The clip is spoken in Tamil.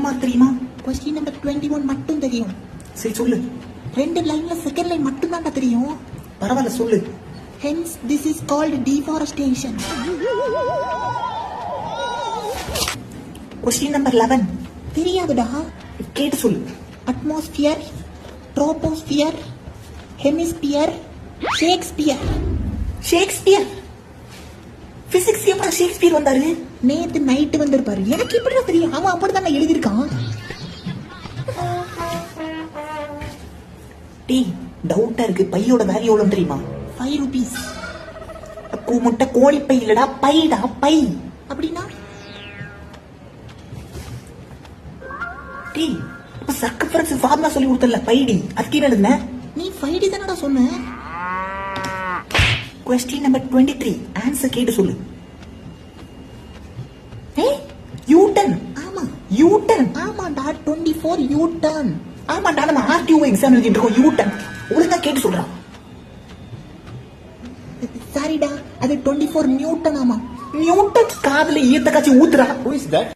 மார்க் தெரியுமா? கொஸ்டின் நம்பர் 21 மட்டும் தெரியும். சரி சொல்லு. 2 லைன்ல செகண்ட் லைன் மட்டும் தான் தெரியும். பரவாயில்ல சொல்லு. Hence this is called deforestation. Question number 11 தெரியாதுடா. கேட்டு சொல்லு. Atmosphere, troposphere, hemisphere, Shakespeare. Shakespeare? Physics எப்ப ஷேக்ஸ்பியர் வந்தாரு? நேத்து நைட்டு வந்திருப்பாரு. எனக்கு எப்படி தெரியும்? அவன் அப்படிதான் எழுதியிருக்கான். டீ டவுட்டா இருக்கு. பையோட வேல்யூ எவ்வளவு தெரியுமா? 5 rupees. முட்டை கோழி பை இல்லடா, பைடா பை. அப்படின்னா டீ இப்ப சர்க்கம்ஃபரன்ஸ் ஃபார்முலா சொல்லி கொடுத்தல, பைடி. அதுக்கு என்ன எழுதுன? நீ 5D தானடா சொன்ன. கொஸ்டின் நம்பர் 23 ஆன்சர் கேட்டு சொல்லு. யூட்டன். ஆமா யூட்டன். ஆமாடா 24 யூட்டன். ஆமாடா நம்ம ஆர்டிஓ எக்ஸாம் எழுதிட்டு இருக்கோம். யூட்டன் ஒழுங்கா கேட்டு சொல்றான். சாரிடா அது 24 நியூட்டன். ஆமா நியூட்டன் காதுல ஈத்த காட்சி ஊத்துறா. Who is that?